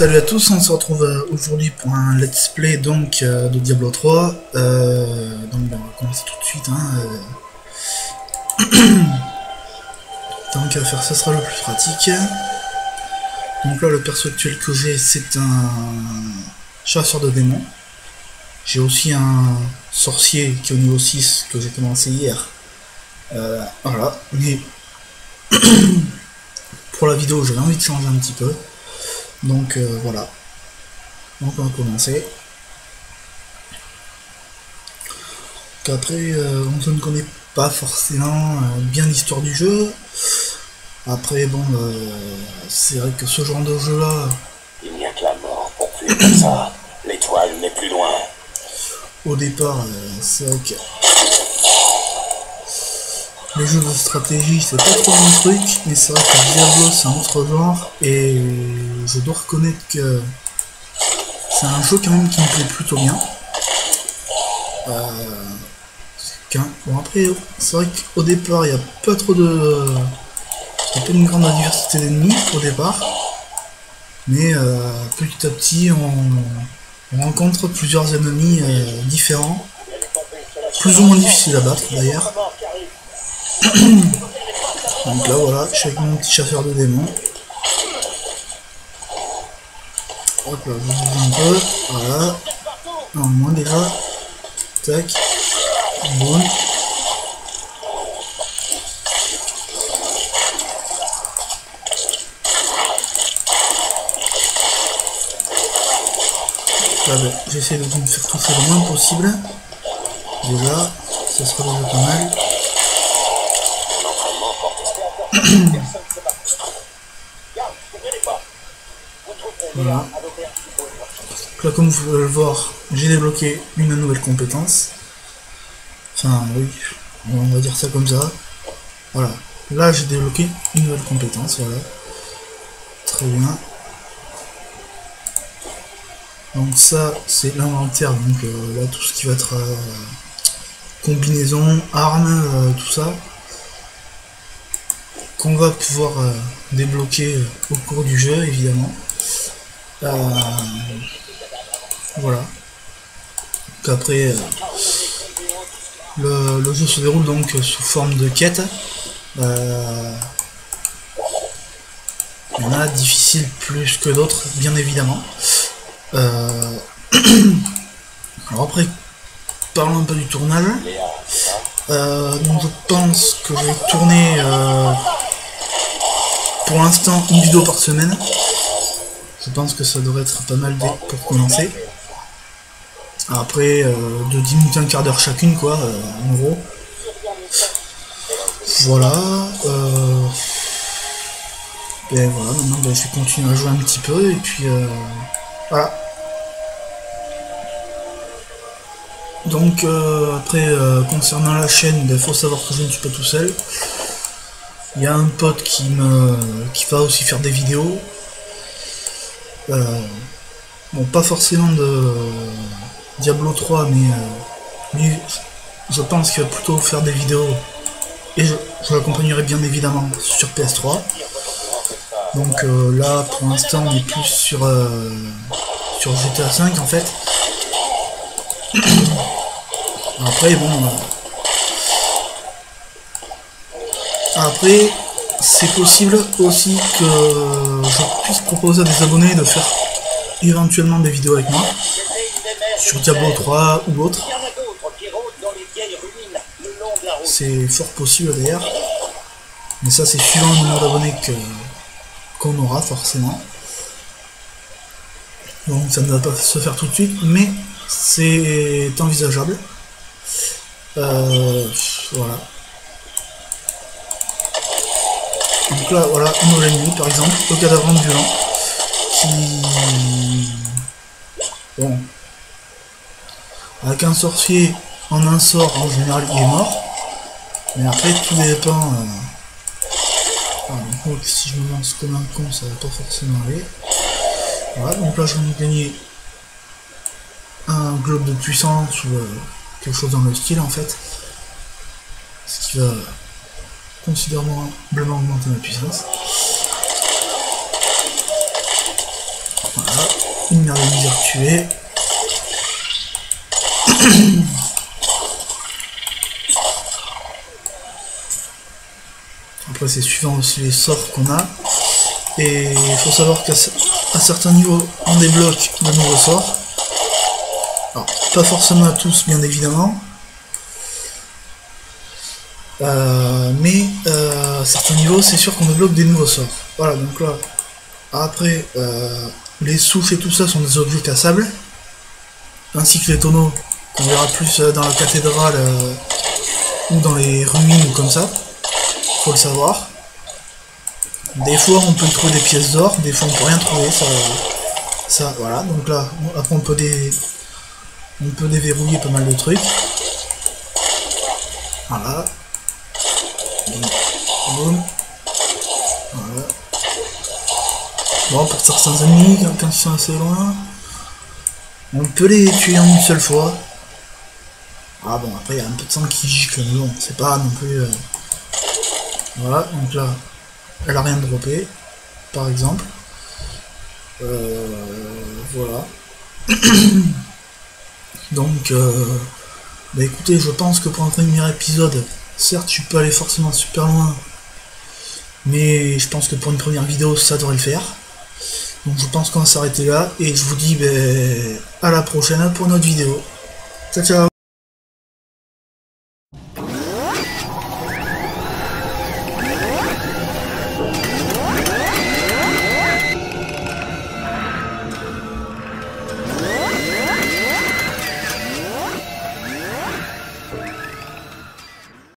Salut à tous, on se retrouve aujourd'hui pour un let's play donc de Diablo 3. Donc on va commencer tout de suite. Tant qu'à faire, ça sera le plus pratique. Donc là, le perso actuel que j'ai, c'est un chasseur de démons. J'ai aussi un sorcier qui est au niveau 6 que j'ai commencé hier. Voilà, mais pour la vidéo, j'avais envie de changer un petit peu. Donc voilà. Donc on va commencer. Après, on ne connaît pas forcément bien l'histoire du jeu. Après, bon, c'est vrai que ce genre de jeu-là... Il n'y a que la mort pour tuer comme ça. L'étoile n'est plus loin. Au départ, c'est vrai que... les jeux de stratégie, c'est pas trop mon truc, mais c'est vrai que Diablo, c'est un autre genre, et je dois reconnaître que c'est un jeu quand même qui me plaît plutôt bien. Bon après, c'est vrai qu'au départ, il n'y a pas trop de... il n'y a pas une grande diversité d'ennemis au départ, mais petit à petit, on rencontre plusieurs ennemis différents, plus ou moins difficiles à battre d'ailleurs. Donc là voilà, je suis avec mon petit chasseur de démons. Hop là, je bouge un peu, voilà. Normalement déjà. Tac. Boum. Là, ben, j'essaie de me faire toucher le moins possible. Déjà, ça sera déjà pas mal. Voilà. Donc là, comme vous pouvez le voir, j'ai débloqué une nouvelle compétence. Enfin, oui, on va dire ça comme ça. Voilà. Là, j'ai débloqué une nouvelle compétence. Voilà. Très bien. Donc ça, c'est l'inventaire. Donc là, tout ce qui va être combinaison, armes, tout ça. Qu'on va pouvoir débloquer au cours du jeu, évidemment. Voilà. Donc après, le jeu se déroule donc sous forme de quête. Il y en a difficiles plus que d'autres, bien évidemment. Alors après, parlons un peu du tournage. Donc je pense que je vais tourner pour l'instant une vidéo par semaine. Je pense que ça devrait être pas mal pour commencer. Après, de 10 minutes, un quart d'heure chacune, quoi, en gros. Voilà. Et voilà, maintenant ben, je vais continuer à jouer un petit peu, et puis voilà. Donc, après, concernant la chaîne, il faut savoir que je ne suis pas tout seul. Il y a un pote qui va aussi faire des vidéos. Bon, pas forcément de Diablo 3, mais lui, je pense qu'il va plutôt faire des vidéos, et je l'accompagnerai bien évidemment sur PS3. Donc là, pour l'instant, on est plus sur GTA 5 en fait. Après, bon... après, c'est possible aussi que je puisse proposer à des abonnés de faire éventuellement des vidéos avec moi sur Diablo 3 ou autre. C'est fort possible d'ailleurs, mais ça c'est suivant le nombre d'abonnés qu'on aura forcément. Donc ça ne va pas se faire tout de suite, mais c'est envisageable. Voilà. Donc là, voilà, un nouvel ennemi par exemple, le cadavre ambulant, qui... bon... avec un sorcier en un sort, en général il est mort. Mais après tout dépend... donc, si je me lance comme un con, ça va pas forcément aller. Voilà, donc là je vais gagner un globe de puissance ou quelque chose dans le style en fait. Ce qui va considérablement augmenter ma puissance. Voilà. une mère de misère tuée. Après c'est suivant aussi les sorts qu'on a. Et il faut savoir qu'à certains niveaux on débloque de nouveaux sorts. Alors pas forcément à tous bien évidemment. Mais à certains niveaux c'est sûr qu'on débloque des nouveaux sorts. Voilà, donc là après les souffles et tout ça sont des objets cassables, ainsi que les tonneaux qu'on verra plus dans la cathédrale ou dans les ruines ou comme ça, faut le savoir. Des fois on peut trouver des pièces d'or, des fois on peut rien trouver, ça voilà, donc là après on peut déverrouiller pas mal de trucs. Voilà. Boum. Voilà. Bon, pour certains ennemis, quand ils sont assez loin, on peut les tuer en une seule fois. Ah bon, après il y a un peu de sang qui gicle, mais bon, c'est pas non plus... Voilà, donc là, elle a rien droppé, par exemple. Voilà. Donc, bah écoutez, je pense que pour un premier épisode, certes, tu peux aller forcément super loin, mais je pense que pour une première vidéo, ça devrait le faire. Donc je pense qu'on va s'arrêter là, et je vous dis à la prochaine pour une autre vidéo. Ciao ciao.